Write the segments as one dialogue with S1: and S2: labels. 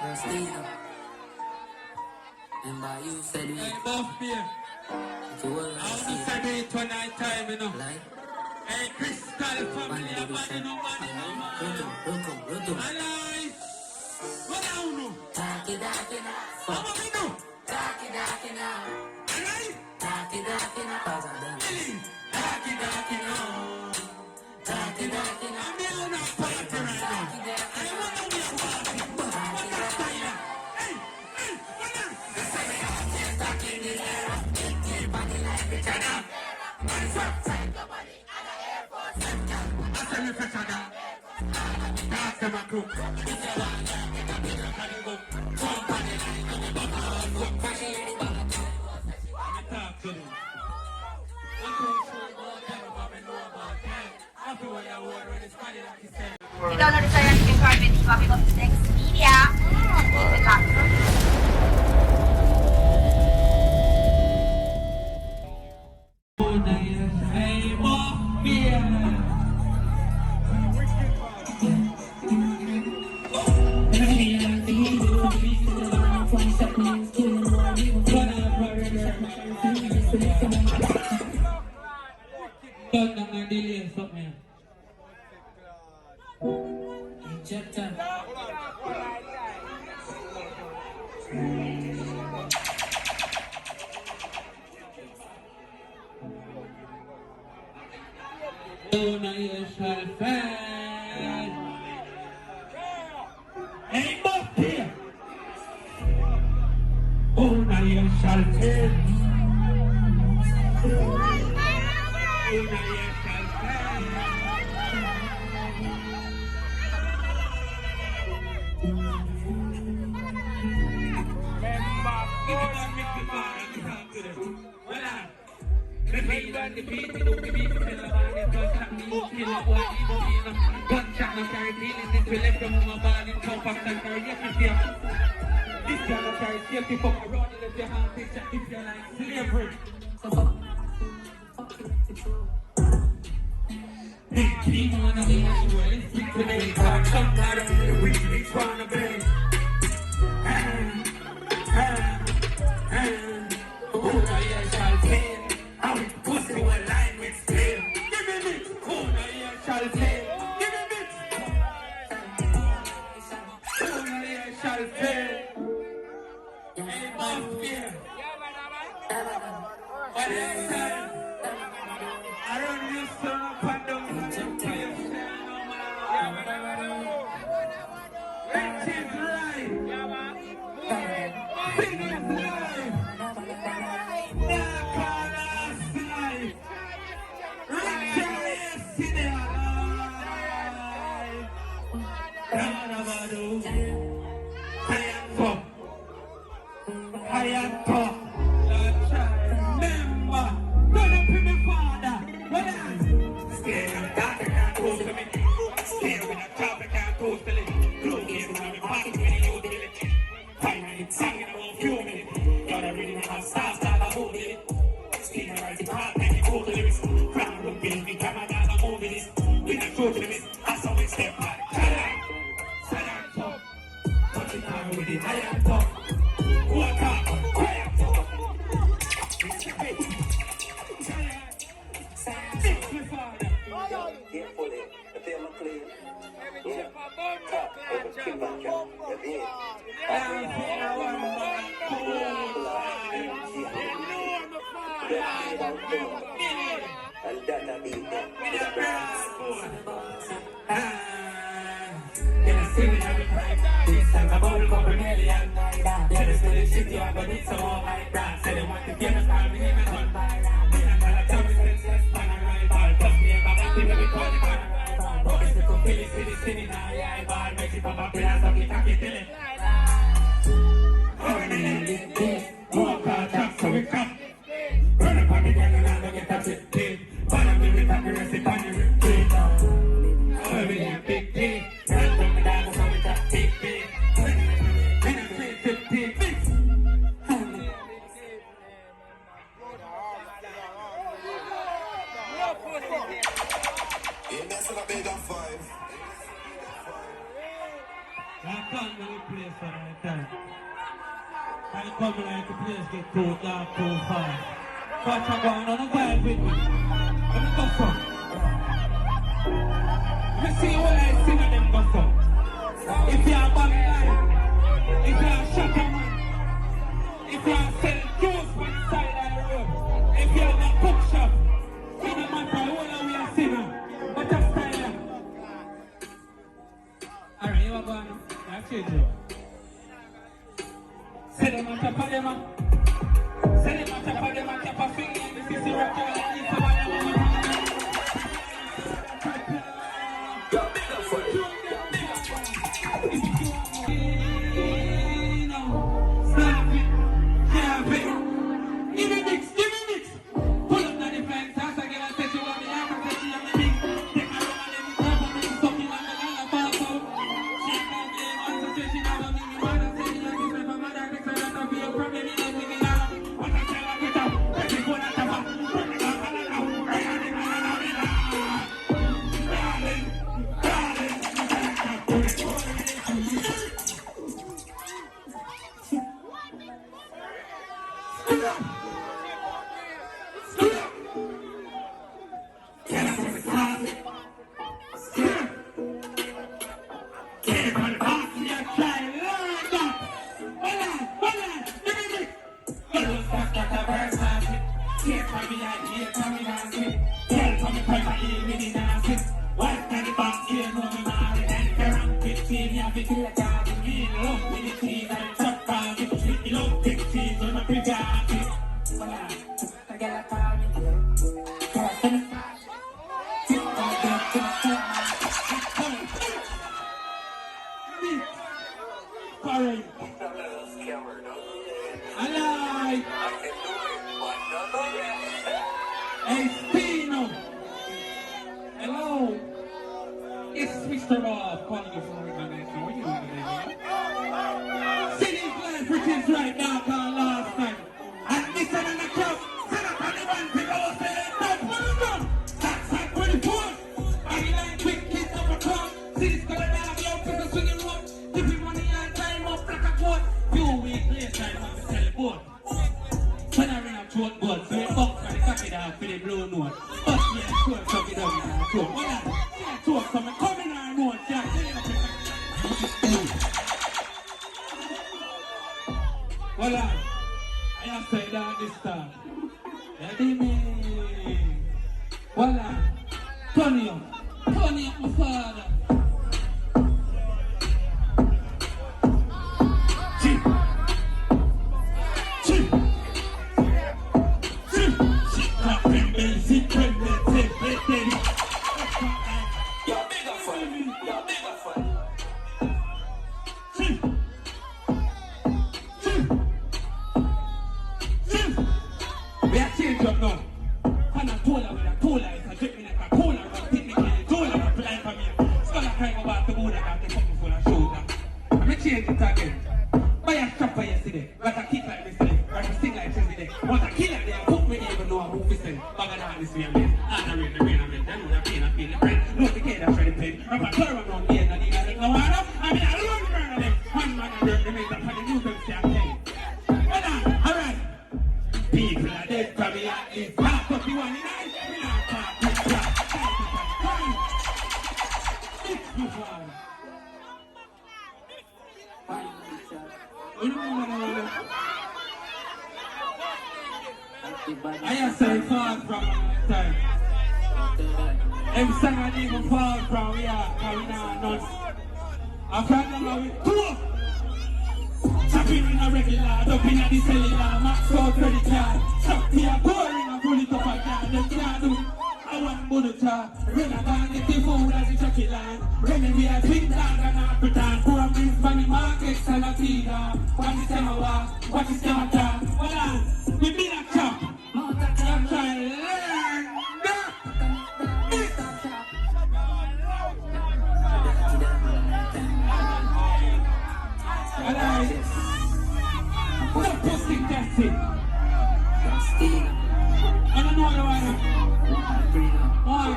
S1: Remember you said we
S2: Hey, both beer. I want to say it tonight time, you know.
S1: like
S2: Hey, Crystal family, a body no money, no man. Alive. What do you know?
S1: Taki now.
S2: What do you know?
S1: Taki now.
S2: Alive.
S1: Taki now.
S2: Taki now.
S1: Taki now.
S2: I'm the owner of party right now. I want to be a party. What the fire? Hey, what the?
S1: Taki in the air, your body like the China. Take your body out of Air Force.
S2: I tell you for China. That's the macro.
S1: If you want to take a big look at the book, jump on the line, come and buck on the book, crash in the back.
S2: Let me talk to them. I'm pretty sure about them, but I know about them. Everywhere I walk, when it's funny like you said.
S3: You don't know the song you can call it copy of next media. Keep it locked.
S2: Hey, more beer. Hey, more beer. Oh, now you shall fail. Oh, now you shall fail. Gunshot no carry feeling this will left from my body in compact and carry your fear. This girl no carry safety for my road and let your hand picture if you like slavery. Big team on the way, let's speak to me. Come out of the week, each one of them. Oh, now you shall fail. How it pussy will line with steel. Give me it. Oh, now you shall fail. Give me it. Oh, now you shall fail. Hey, my fear. What is that? I don't use to up and down in the place. Rich is right. Big is life. Dark colors life. Rich is in their life. I am top. Remember, don't up in my father. What else? Scared of the doctor can't close to me. Scared with a traffic can't close to me. Blue game on my pocket when you use it. Finally, singing about few minutes. Gotta really have stars that are moving it. Skin right to part, and you go to the wrist. Crown look big, we come and I'm moving this. We not go to the wrist. That's how we step back. Stand up. Touch it down with it. I am top. Walk up.
S4: Carefully, the film clean. Yeah. Top over kill back. And that be them. This time I'm all over million. Yeah, this is the shit you are, but it's all my brand. Say they want to get us out, we never done by that. Me and my tongue is senseless, man, I'm rival. Plus me and my man, we call it man. But it's the company, city, now, yeah, bar. Make it pop up, we have to talk it till it. Walk out, talk, so we come. Run up on the gang and I'll get touch it. Follow me with accuracy, on the repeat. Oh, we have big D. Run down the dance, so we got big B.
S2: I can't really place for that time. I come like the place get too dark, too far. But I'm going on a vibe with me. Let me go from. Let me see what I see when them go from. If you're a bad guy, if you're a shutter man, if you're selling juice on the side of the road, if you're a cook shop, it doesn't matter what we are seeing. But just style. Alright, you are going to. That's it, Joe. Say them on top of them. Say them on top of them and keep a finger in the sissy rock and leave some of them. Snap it, snap it. Give me mix, give me mix. Pull up the defense, ask again and say she want me out and say she want me big. Take my room and let me grab on me, suck him and the gala pass out. She can't blame us and say she never make me mad and say she like this my mother next to that and be a problem in the big gala. What I tell her get up, let me go that up, bring it up and it out, bring it in and out it out. Darling, darling,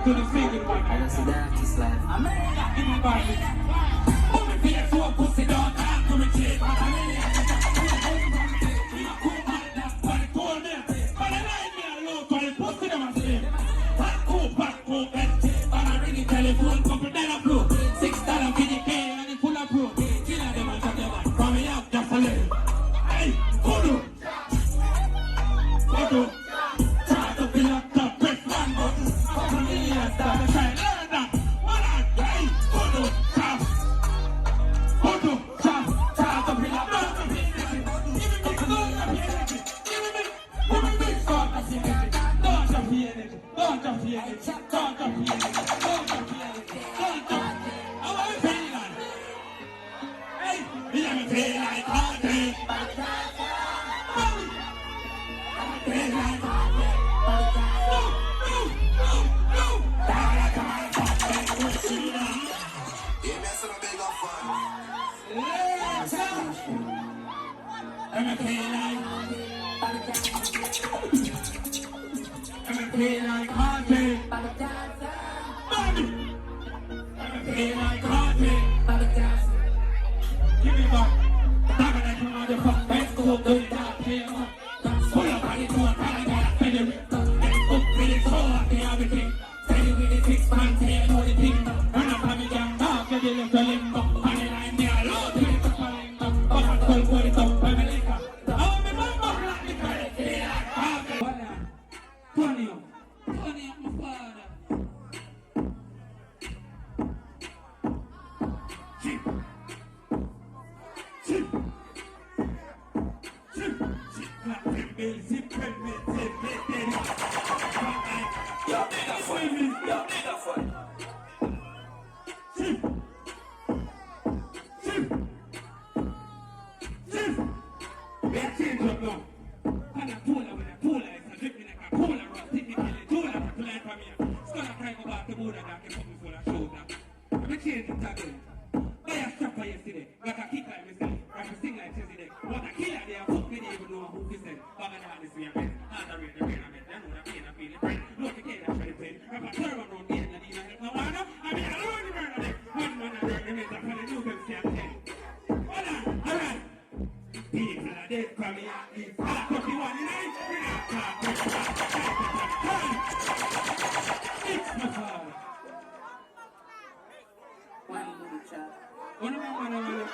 S1: to the singing one. I just see that it's like, I'm in the body. Oh, my feet are so pussy.
S2: Yeah, me play like heartache. Play like heartache.
S1: Yeah, that's what I'm big up for.
S2: I'ma play like I'ma play like heartache. I'ma play like heartache. Give me back. Dagger like a motherfucker. Let's go do it up. Pull up on the tour. I gotta feel it. Let's go for the tour. They have a thing. Steady with the 6 man. Say I know the thing. Run up on me down. Dog. Get the little limbo. On the line there. Load to the top of limbo. Up and pull for the top. I'm a liquor. Oh, me mama rock the credit. Play like heartache. Tony, my father. Chip. Clap them bills, zip them bills, zip them bills.
S4: Yo, nigga fun. Yo, nigga fun.
S2: Chip. We are changed up now. And a polar with a polar is a dripping like a polar rock. Technically, polar rock to life from here. It's gonna try to go back to Buddha that can put me full of shoulder. We changed it again. Buy a strapper yesterday. Like a kick like myself. Like a sing like yesterday. What a killer they are. Fuck me, they even know who he said. Bag of that is me a bed. Hard to read the rain a bed. They know the pain, I feel the pain. Look again, I try to pain. I'm a turban round the end of the night. No matter, I mean, I don't want to burn on it. One man I burn the mate, I finally do them stay at 10. Hold on, alright. People are dead from me at least. I got the one in it. We're not talking about it's my father.
S5: One little chap.
S2: One of my mother.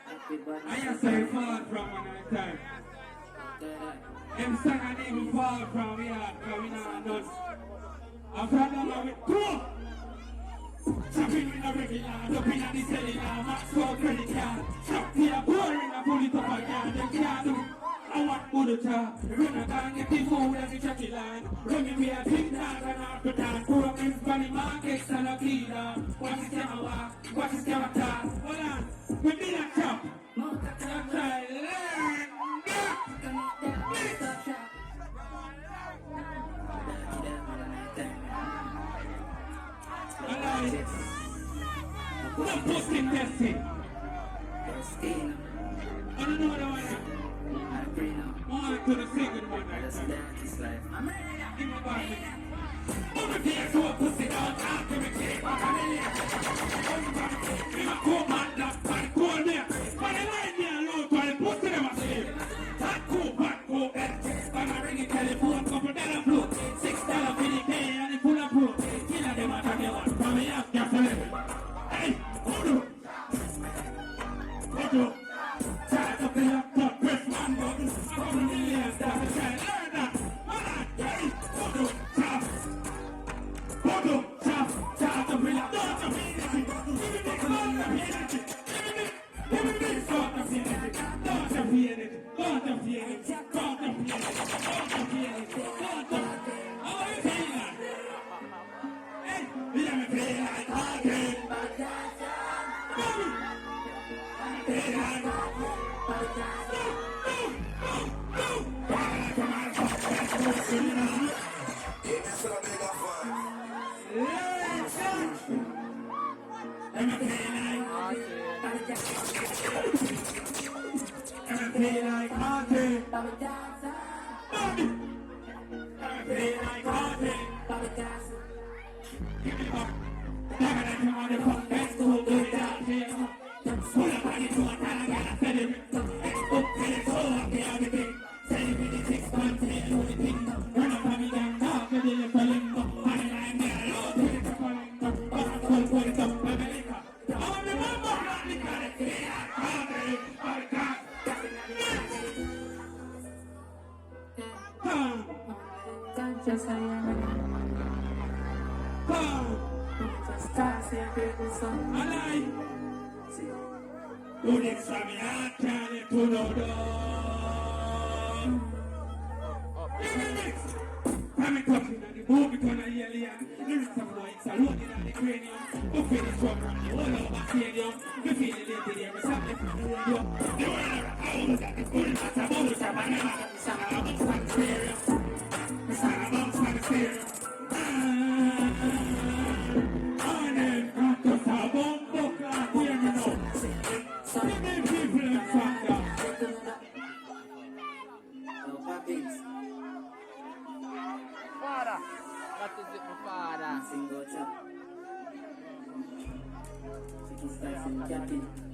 S5: Happy birthday.
S2: I just say fall from one at a time. Them son and even fall from we are coming on us. After that, I'm with two. Chopping with a regular, jumping at the cellular, max for credit card. Chop here, pouring a bullet up again, them can't do. I want good job. Run a gang, get the food every chatty line. Run me a big dog and after that. Pour up in funny markets and a cleaner. Watch his camera walk, watch his camera talk. Hold on, we need a chop. I'm trying to learn. Not posting testing. I don't know what I want. On to the second one. Give me back. Over here, so I pussy down. I'll give it to you. I'm a cool man, not bad, cool there. But I like me alone, so I pussy them a slave. That cool, bad, cool, I'm a ringing telephone, couple dollar float. $6 for the pay and the full of fruit. Killer them out of the one. For me, ask your friend. Hey, hold up. Hold up. Charge up the laptop, press one button. Couple millions, that's a child. Learn that. Hold on. Hey, hold up. Chop. Hold up. Chop. Charge up the laptop. Don't you feel it? Give me this sort of feeling. Don't you feel it? Don't you feel it? Don't you feel it? Don't you feel it? Don't you feel it? How are you feeling? Hey, let me play like heartache. Play like
S1: Yeah, that's what I'm big up for.
S2: Let me play like heartache. Play like heartache. Give me back. Dagger like a motherfucker. Let's go do it out here. Pull up on the tour. I gotta feel it. Let's go for the tour. They have a thing. Say it with the 6 man. Say it with the thing. Run up on me down. Dog. Get the little limbo. On the line there. Load to the top of limbo. Up and pull for the top. I'm a liquor. Oh, me mama rock the credit. Play like heartache.
S5: Just I am. Just start saying baby son.
S2: Do this for me, I can't let you know. Give me this. Come and touch it. the boom because of alien. Lyrics of whites are loaded on the cranium. Go finish from the whole over stadium. We feel it later there, we stop the radio. The world of rock, that is good, that's a bubble shop, and I'm a song about the stereo. The song about the stereo. And then, just a bumbo clap, hear me now. So many people in front of
S1: Father, what is it for father?
S5: Single chap. She can start some captain.